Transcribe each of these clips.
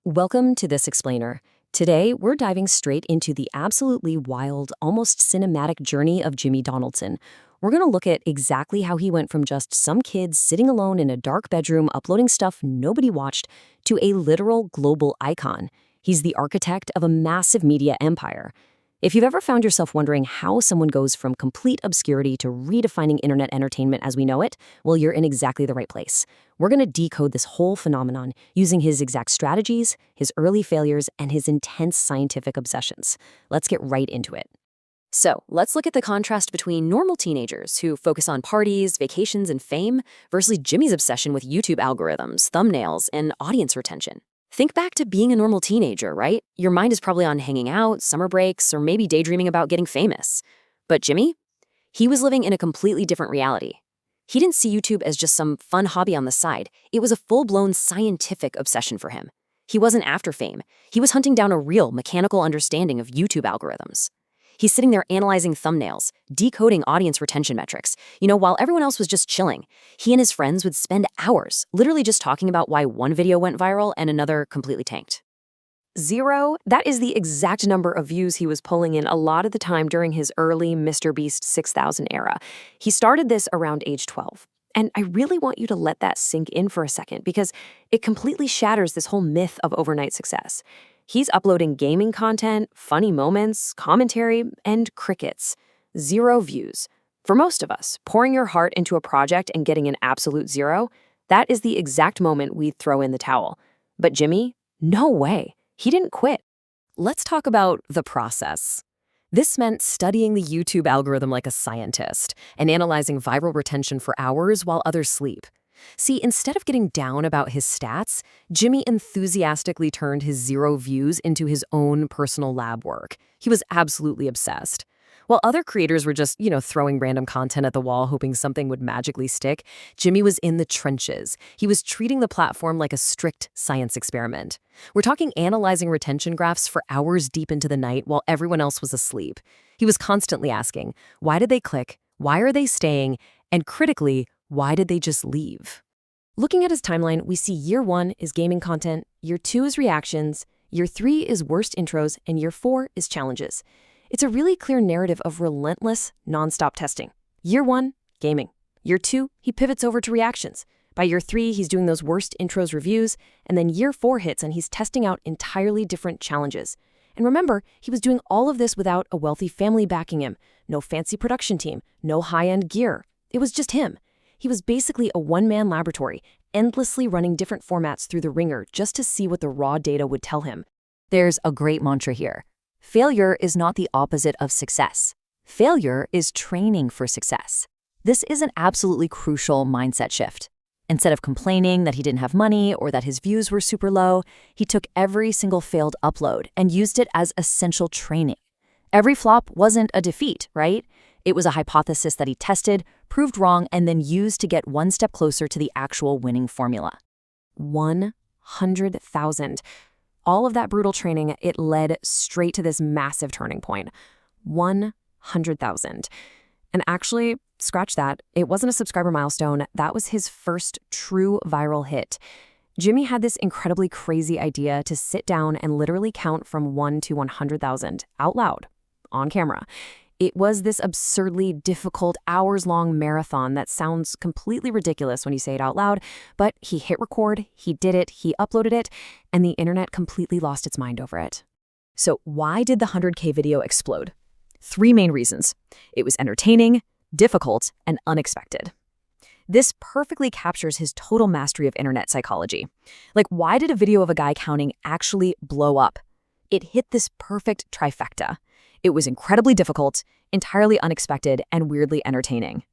Welcome to This Explainer. Today, we're diving straight into the absolutely wild, almost cinematic journey of Jimmy Donaldson. We're going to look at exactly how he went from just some kid sitting alone in a dark bedroom uploading stuff nobody watched to a literal global icon. He's the architect of a massive media empire. If you've ever found yourself wondering how someone goes from complete obscurity to redefining internet entertainment as we know it, well, you're in exactly the right place. We're going to decode this whole phenomenon using his exact strategies, his early failures, and his intense scientific obsessions. Let's get right into it. So, let's look at the contrast between normal teenagers who focus on parties, vacations, and fame versus Jimmy's obsession with YouTube algorithms, thumbnails, and audience retention. Think back to being a normal teenager, right? Your mind is probably on hanging out, summer breaks, or maybe daydreaming about getting famous. But Jimmy? He was living in a completely different reality. He didn't see YouTube as just some fun hobby on the side. It was a full-blown scientific obsession for him. He wasn't after fame. He was hunting down a real mechanical understanding of YouTube algorithms. He's sitting there analyzing thumbnails, decoding audience retention metrics. While everyone else was just chilling, he and his friends would spend hours literally just talking about why one video went viral and another completely tanked. 0, that is the exact number of views he was pulling in a lot of the time during his early MrBeast 6000 era. He started this around age 12. And I really want you to let that sink in for a second because it completely shatters this whole myth of overnight success. He's uploading gaming content, funny moments, commentary, and crickets. 0 views. For most of us, pouring your heart into a project and getting an absolute 0, that is the exact moment we throw in the towel. But Jimmy? No way. He didn't quit. Let's talk about the process. This meant studying the YouTube algorithm like a scientist and analyzing viral retention for hours while others sleep. See, instead of getting down about his stats, Jimmy enthusiastically turned his 0 views into his own personal lab work. He was absolutely obsessed. While other creators were just, throwing random content at the wall hoping something would magically stick, Jimmy was in the trenches. He was treating the platform like a strict science experiment. We're talking analyzing retention graphs for hours deep into the night while everyone else was asleep. He was constantly asking, why did they click? Why are they staying? And critically, why did they just leave? Looking at his timeline, we see year 1 is gaming content, year 2 is reactions, year 3 is worst intros, and year 4 is challenges. It's a really clear narrative of relentless, nonstop testing. Year 1, gaming. Year 2, he pivots over to reactions. By year 3, he's doing those worst intros reviews, and then year 4 hits and he's testing out entirely different challenges. And remember, he was doing all of this without a wealthy family backing him, no fancy production team, no high-end gear. It was just him. He was basically a one-man laboratory, endlessly running different formats through the ringer just to see what the raw data would tell him. There's a great mantra here. Failure is not the opposite of success. Failure is training for success. This is an absolutely crucial mindset shift. Instead of complaining that he didn't have money or that his views were super low, he took every single failed upload and used it as essential training. Every flop wasn't a defeat, right? It was a hypothesis that he tested, proved wrong, and then used to get one step closer to the actual winning formula. 100,000. All of that brutal training, it led straight to this massive turning point. 100,000. And actually, scratch that. It wasn't a subscriber milestone. That was his first true viral hit. Jimmy had this incredibly crazy idea to sit down and literally count from 1 to 100,000 out loud, on camera. It was this absurdly difficult hours-long marathon that sounds completely ridiculous when you say it out loud, but he hit record, he did it, he uploaded it, and the internet completely lost its mind over it. So why did the 100K video explode? 3 main reasons. It was entertaining, difficult, and unexpected. This perfectly captures his total mastery of internet psychology. Like, why did a video of a guy counting actually blow up? It hit this perfect trifecta. It was incredibly difficult, entirely unexpected, and weirdly entertaining.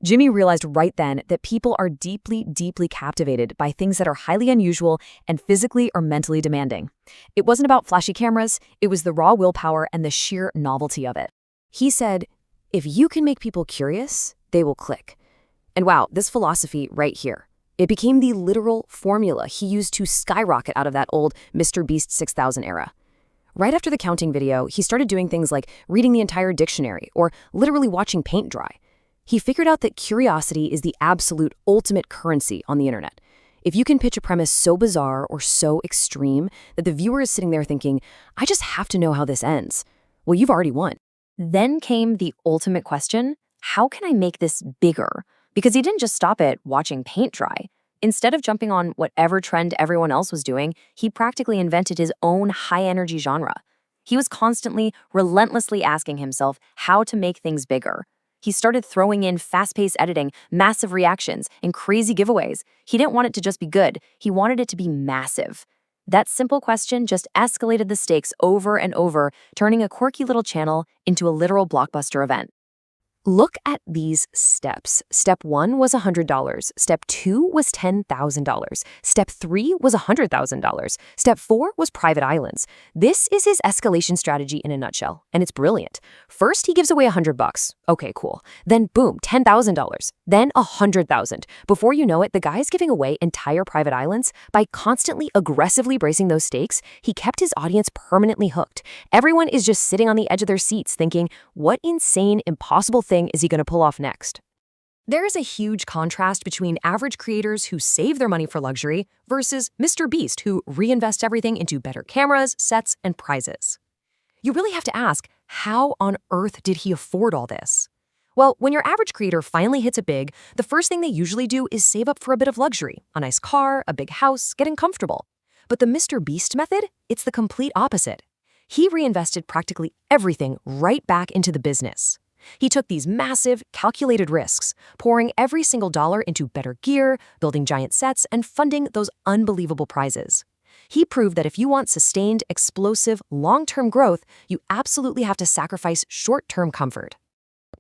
Jimmy realized right then that people are deeply, deeply captivated by things that are highly unusual and physically or mentally demanding. It wasn't about flashy cameras, it was the raw willpower and the sheer novelty of it. He said, if you can make people curious, they will click. And wow, this philosophy right here. It became the literal formula he used to skyrocket out of that old MrBeast 6000 era. Right after the counting video, he started doing things like reading the entire dictionary or literally watching paint dry. He figured out that curiosity is the absolute ultimate currency on the internet. If you can pitch a premise so bizarre or so extreme that the viewer is sitting there thinking, I just have to know how this ends, well, you've already won. Then came the ultimate question, how can I make this bigger? Because he didn't just stop at watching paint dry. Instead of jumping on whatever trend everyone else was doing, he practically invented his own high-energy genre. He was constantly, relentlessly asking himself how to make things bigger. He started throwing in fast-paced editing, massive reactions, and crazy giveaways. He didn't want it to just be good, he wanted it to be massive. That simple question just escalated the stakes over and over, turning a quirky little channel into a literal blockbuster event. Look at these steps. Step 1 was $100. Step 2 was $10,000. Step 3 was $100,000. Step 4 was private islands. This is his escalation strategy in a nutshell, and it's brilliant. First, he gives away $100. Okay, cool. Then boom, $10,000. Then $100,000. Before you know it, the guy's giving away entire private islands. By constantly aggressively bracing those stakes, he kept his audience permanently hooked. Everyone is just sitting on the edge of their seats thinking, what insane, impossible thing is he going to pull off next? There is a huge contrast between average creators who save their money for luxury versus Mr. Beast, who reinvests everything into better cameras, sets, and prizes. You really have to ask, how on earth did he afford all this? Well, when your average creator finally hits it big, the first thing they usually do is save up for a bit of luxury, a nice car, a big house, getting comfortable. But the Mr. Beast method, it's the complete opposite. He reinvested practically everything right back into the business. He took these massive, calculated risks, pouring every single dollar into better gear, building giant sets, and funding those unbelievable prizes. He proved that if you want sustained, explosive, long-term growth, you absolutely have to sacrifice short-term comfort.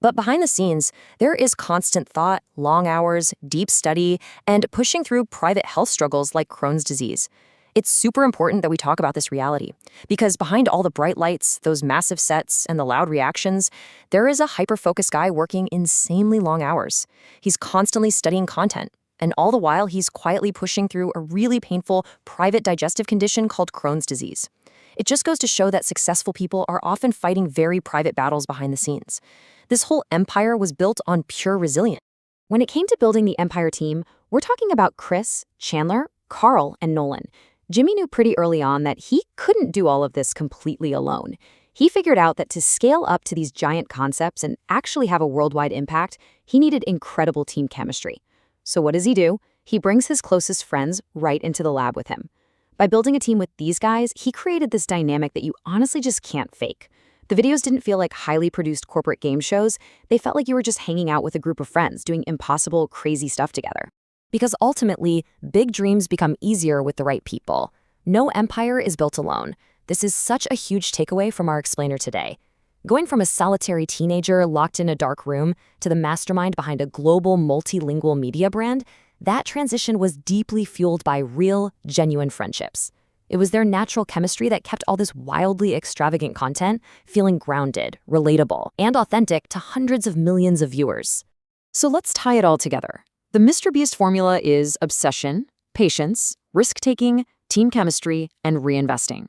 But behind the scenes, there is constant thought, long hours, deep study, and pushing through private health struggles like Crohn's disease. It's super important that we talk about this reality, because behind all the bright lights, those massive sets, and the loud reactions, there is a hyper-focused guy working insanely long hours. He's constantly studying content, and all the while he's quietly pushing through a really painful private digestive condition called Crohn's disease. It just goes to show that successful people are often fighting very private battles behind the scenes. This whole empire was built on pure resilience. When it came to building the Empire team, we're talking about Chris, Chandler, Carl, and Nolan. Jimmy knew pretty early on that he couldn't do all of this completely alone. He figured out that to scale up to these giant concepts and actually have a worldwide impact, he needed incredible team chemistry. So what does he do? He brings his closest friends right into the lab with him. By building a team with these guys, he created this dynamic that you honestly just can't fake. The videos didn't feel like highly produced corporate game shows. They felt like you were just hanging out with a group of friends doing impossible, crazy stuff together. Because ultimately, big dreams become easier with the right people. No empire is built alone. This is such a huge takeaway from our explainer today. Going from a solitary teenager locked in a dark room to the mastermind behind a global multilingual media brand, that transition was deeply fueled by real, genuine friendships. It was their natural chemistry that kept all this wildly extravagant content feeling grounded, relatable, and authentic to hundreds of millions of viewers. So let's tie it all together. The Mr. Beast formula is obsession, patience, risk-taking, team chemistry, and reinvesting.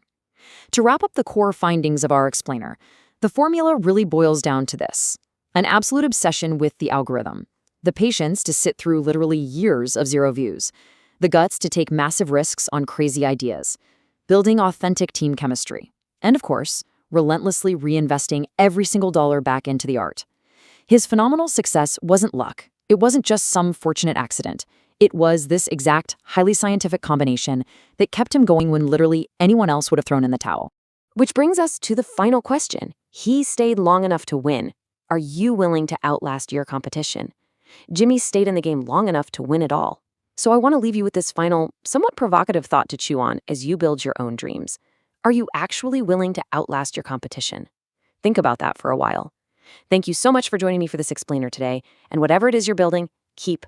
To wrap up the core findings of our explainer, the formula really boils down to this: an absolute obsession with the algorithm, the patience to sit through literally years of zero views, the guts to take massive risks on crazy ideas, building authentic team chemistry, and of course, relentlessly reinvesting every single dollar back into the art. His phenomenal success wasn't luck. It wasn't just some fortunate accident. It was this exact, highly scientific combination that kept him going when literally anyone else would have thrown in the towel. Which brings us to the final question. He stayed long enough to win. Are you willing to outlast your competition? Jimmy stayed in the game long enough to win it all. So I want to leave you with this final, somewhat provocative thought to chew on as you build your own dreams. Are you actually willing to outlast your competition? Think about that for a while. Thank you so much for joining me for this explainer today, and whatever it is you're building, keep